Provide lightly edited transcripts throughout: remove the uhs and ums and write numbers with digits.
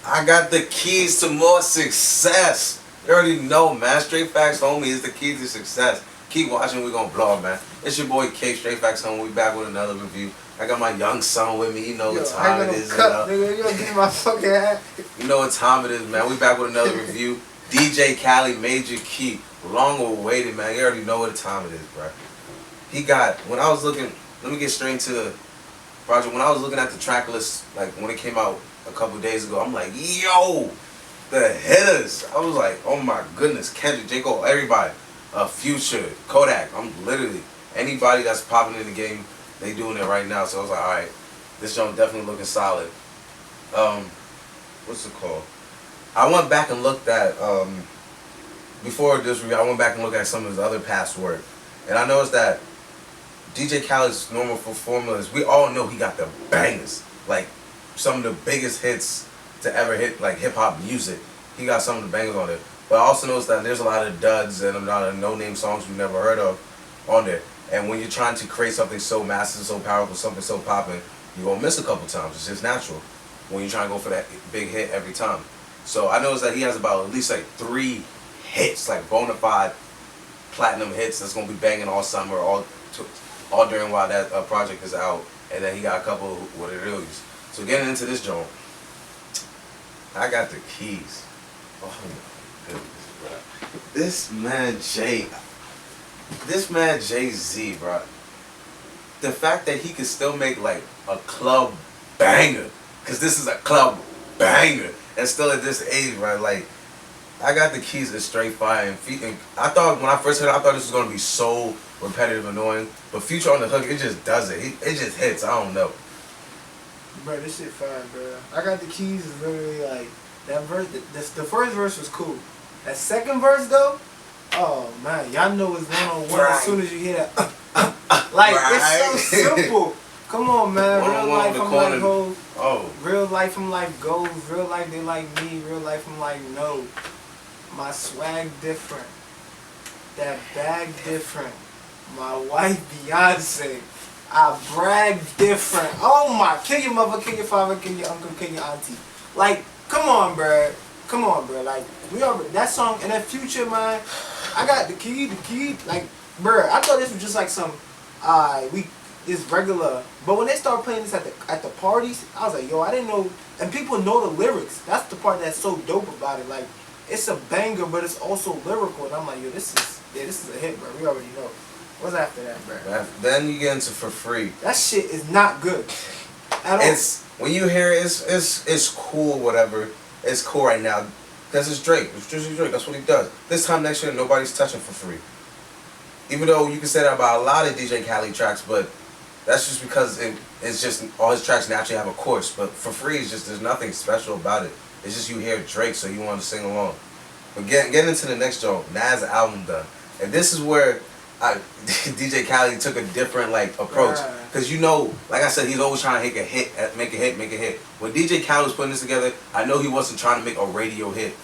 I got the keys to more success. You already know, man. Straight Facts Homie is the key to success. Keep watching, we gonna blow up, man. It's your boy K, Straight Facts Homie. We back with another review. I got my young son with me. You know what time it is. Nigga, you gonna give me my fucking hat? You know what time it is, man. We back with another review. DJ Khaled, Major Key. Long awaited, man. You already know what time it is, bro. He got, when I was looking, let me get straight into the project. When I was looking at the track list, like when it came out a couple days ago, I'm like, yo, the hitters. I was like, oh my goodness, Kendrick, J. Cole, everybody. Future, Kodak. I'm literally, anybody that's popping in the game, they doing it right now. So I was like, alright, this joint definitely looking solid. What's it called? I went back and looked at, before this review, I went back and looked at some of his other past work. And I noticed that DJ Khaled's normal formulas, we all know he got the bangers. Like, some of the biggest hits to ever hit, like, hip-hop music. He got some of the bangers on it. But I also noticed that there's a lot of duds and a lot of no-name songs we've never heard of on there. And when you're trying to create something so massive, so powerful, something so popping, you're going to miss a couple times. It's just natural when you're trying to go for that big hit every time. So I noticed that he has about at least like 3 hits, like bona fide platinum hits that's going to be banging all summer, all during while that project is out. And then he got a couple with it release. So getting into this joint, I got the keys. Oh my goodness, bro. This man Jay-Z, bro. The fact that he can still make like a club banger, cause this is a club banger, and still at this age, right? Like, I got the keys to straight fire, and I thought when I first heard it, I thought this was gonna be so repetitive, annoying. But Future on the hook, it just does it. It just hits. I don't know. Bro, this shit fire, bro. I got the keys is literally like that verse. The first verse was cool. That second verse though, oh man, y'all know it's one-on-one as soon as you hear that. Like, it's so simple. Come on, man. Real life, I'm like hoes. Oh. Real life, I'm like goals. Real life, they like me. Real life, I'm like no. My swag different. That bag different. My wife Beyonce. I brag different. Oh my, kill your mother, kill your father, kill your uncle, kill your auntie. Like, come on, bruh. Come on, bruh. Like, we already, that song and that Future, man. I got the key. Like, bruh, I thought this was just like some, it's regular. But when they start playing this at the parties, I was like, yo, I didn't know. And people know the lyrics. That's the part that's so dope about it. Like, it's a banger, but it's also lyrical. And I'm like, yo, this is a hit, bro. We already know. What's after that, bro? Then you get into For Free. That shit is not good at all. It's, when you hear it, it's cool, whatever. It's cool right now. Because it's Drake. It's just Drake. That's what he does. This time next year, nobody's touching For Free. Even though you can say that about a lot of DJ Khaled tracks, but that's just because it's just all his tracks naturally have a chorus. But For Free is just, there's nothing special about it. It's just you hear Drake, so you want to sing along. But getting into the next joint, Nas' album done. And this is where DJ Khaled took a different like approach, because you know, like I said, he's always trying to make a hit. When DJ Khaled was putting this together, I know he wasn't trying to make a radio hit.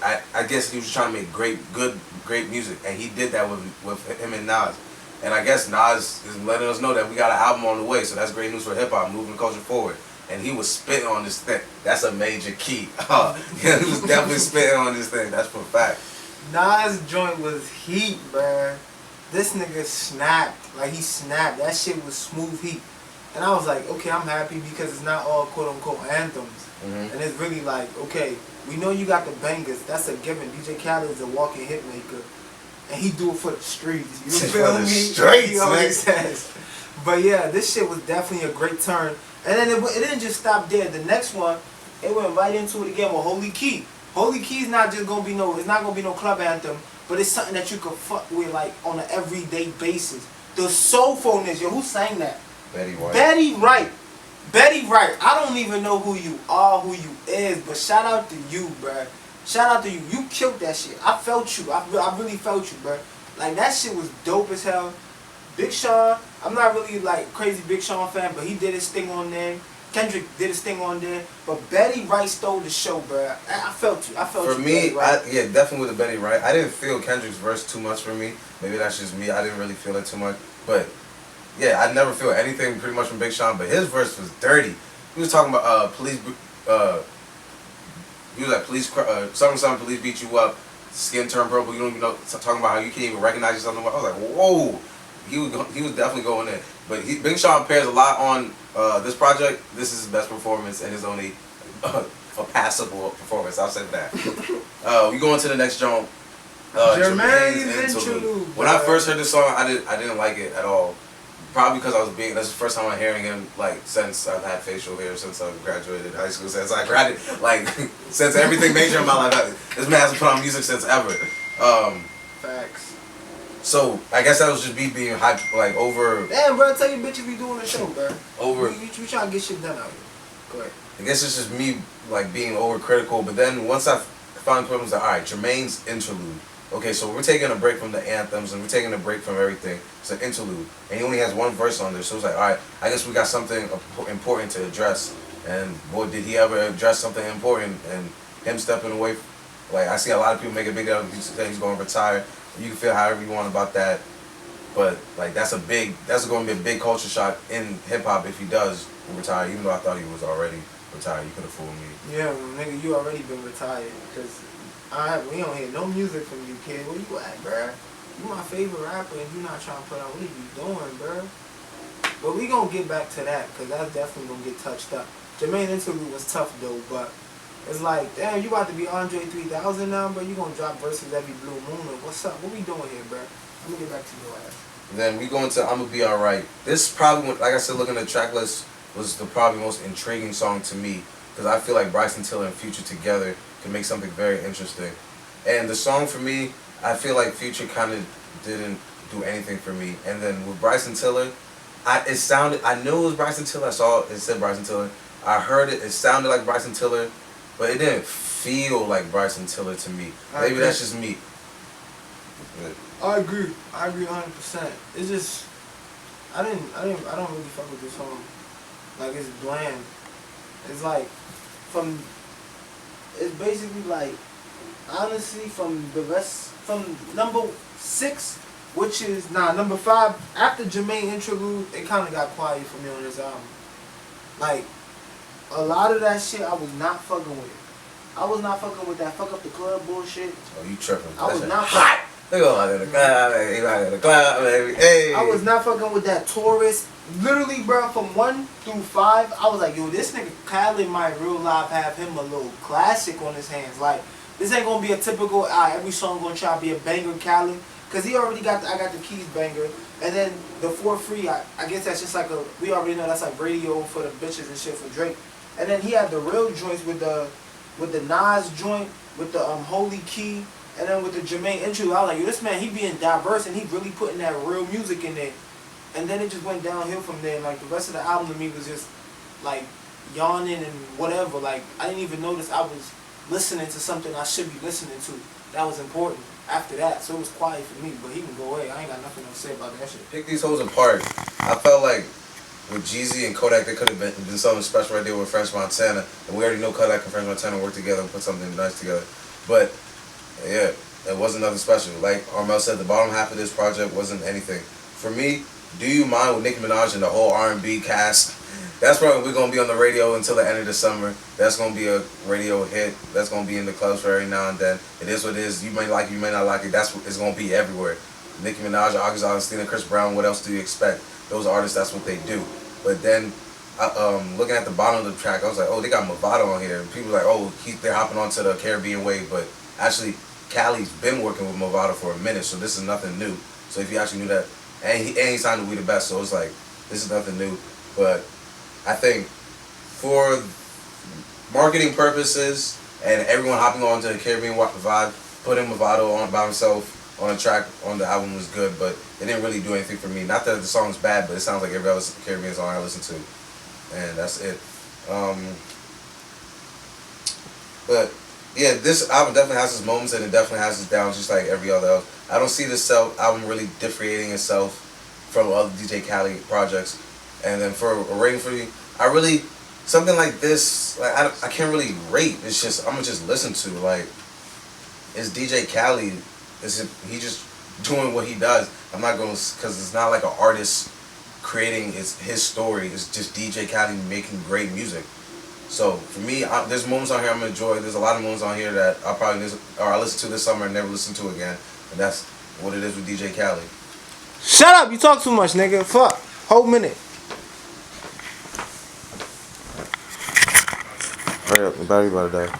I guess he was trying to make great music, and he did that with him and Nas. And I guess Nas is letting us know that we got an album on the way, so that's great news for hip hop, moving the culture forward. And he was spitting on this thing. That's a major key. Yeah, he was definitely spitting on this thing. That's for a fact. Nas' joint was heat, bruh. This nigga snapped. Like, he snapped. That shit was smooth heat. And I was like, okay, I'm happy because it's not all quote-unquote anthems. And it's really like, okay, we know you got the bangers. That's a given. DJ Khaled is a walking hit maker. And he do it for the streets. You feel me? Streets, he always says. But yeah, this shit was definitely a great turn. And then it didn't just stop there. The next one, it went right into it again with Holy Key. Holy Key is not just gonna be it's not gonna be no club anthem, but it's something that you can fuck with like on an everyday basis. The soulfulness, yo, who sang that? Betty White. Betty Wright. Betty Wright. I don't even know who you are, who you is, but shout out to you, bruh. Shout out to you. You killed that shit. I felt you. I really felt you, bruh. Like, that shit was dope as hell. Big Sean, I'm not really like crazy Big Sean fan, but he did his thing on there. Kendrick did his thing on there, but Betty Wright stole the show, bro. I felt you. For me, yeah, definitely with the Betty Wright. I didn't feel Kendrick's verse too much for me. Maybe that's just me. I didn't really feel it too much. But yeah, I never feel anything pretty much from Big Sean. But his verse was dirty. He was talking about police He was like, something, police beat you up, skin turned purple. You don't even know. Talking about how you can't even recognize yourself. I was like, whoa. He was definitely going in. But Big Sean pairs a lot on this project. This is his best performance and his only a passable performance. I'll say that. We go into the next joint. Jermaine's Interlude. When I first heard this song, I didn't like it at all. Probably because that's the first time I'm hearing him, like, since I've had facial hair, since I graduated high school, since I graduated, like, since everything major in my life. This man hasn't put on music since ever. Facts. So, I guess that was just me being hyped, like, over... Damn, bro, tell your bitches we doing the show, bro. Over... You trying to get shit done out here. Go ahead. I guess it's just me, like, being overcritical, but then once I finally put it, I was like, alright, Jermaine's Interlude. Okay, so we're taking a break from the anthems and we're taking a break from everything. It's an interlude. And he only has one verse on there, so it's like, alright, I guess we got something important to address. And boy, did he ever address something important, and him stepping away. Like, I see a lot of people make a big deal that he's going to retire. You can feel however you want about that. But, like, that's going to be a big culture shock in hip-hop if he does retire, even though I thought he was already retired. You could have fooled me. Yeah, nigga, you already been retired, because... we don't hear no music from you, kid. Where you at, bruh? You my favorite rapper and you not trying to put out. What are you doing, bruh? But we gonna get back to that, because that's definitely gonna get touched up. Jermaine Interlude was tough, though, but it's like, damn, you about to be Andre 3000 now, bro? You gonna drop verses every blue moon? What's up? What we doing here, bruh? I'm gonna get back to your ass. Then we go into I'ma Be Alright. This probably, like I said, looking at the track list, was the probably most intriguing song to me, because I feel like Bryson Tiller and Future together can make something very interesting. And the song for me, I feel like Future kind of didn't do anything for me. And then with Bryson Tiller, I knew it was Bryson Tiller. I saw it said Bryson Tiller. I heard it sounded like Bryson Tiller, but it didn't feel like Bryson Tiller to me. Maybe that's just me. I agree 100%. It's just, I don't really fuck with this song. Like, it's bland. It's like, it's basically like, honestly, from number 6, which is, number 5, after Jermaine Interlude, it kind of got quiet for me on this album. Like, a lot of that shit I was not fucking with. I was not fucking with that fuck up the club bullshit. Oh, you tripping. I was not fucking. They go out in the club, in the club, baby. Hey. I was not fucking with that tourist. Literally, bro, from 1 through 5, I was like, yo, this nigga Khaled might real life have him a little classic on his hands. Like, this ain't gonna be a typical, every song gonna try to be a banger Khaled. Cause he already got I Got the Keys banger. And then the For Free, I guess that's just like we already know that's like radio for the bitches and shit for Drake. And then he had the real joints with the Nas joint, with the Holy Key, and then with the Jermaine Interlude. I was like, yo, this man, he being diverse and he really putting that real music in there. And then it just went downhill from there. Like, the rest of the album to me was just, like, yawning and whatever. Like, I didn't even notice I was listening to something I should be listening to. That was important after that. So it was quiet for me. But he can go away. I ain't got nothing to say about that shit. Pick these hoes apart. I felt like with Jeezy and Kodak, there could have been something special right there with French Montana. And we already know Kodak and French Montana work together and put something nice together. But, yeah, it wasn't nothing special. Like Armel said, the bottom half of this project wasn't anything. For me, Do You Mind with Nicki Minaj and the whole R&B cast, that's probably going to be on the radio until the end of the summer. That's going to be a radio hit. That's going to be in the clubs for every now and then. It is what it is. You may like it, you may not like it. It's going to be everywhere. Nicki Minaj, August Alsina, Chris Brown, what else do you expect? Those artists, that's what they do. But then, looking at the bottom of the track, I was like, oh, they got Movado on here. And people were like, oh, they're hopping onto the Caribbean wave. But actually, Cali's been working with Movado for a minute, so this is nothing new. So if you actually knew that, and he signed to We The Best, so it's like, this is nothing new. But I think for marketing purposes and everyone hopping on to the Caribbean vibe, putting Movado on by himself on a track on the album was good, but it didn't really do anything for me. Not that the song's bad, but it sounds like every other Caribbean song I listen to. And that's it. But yeah, this album definitely has its moments and it definitely has its downs, just like every other else. I don't see this album really differentiating itself from other DJ Khaled projects. And then for a rating for me, something like this, like I can't really rate. It's just, I'm gonna just listen to. Like, it's DJ Khaled. He just doing what he does. I'm not gonna, because it's not like an artist creating his story. It's just DJ Khaled making great music. So for me, there's moments on here I'm gonna enjoy. There's a lot of moments on here that I probably I listen to this summer and never listen to again. And that's what it is with DJ Khaled. Shut up! You talk too much, nigga. Fuck. Whole minute. Hurry up, the battery about to die.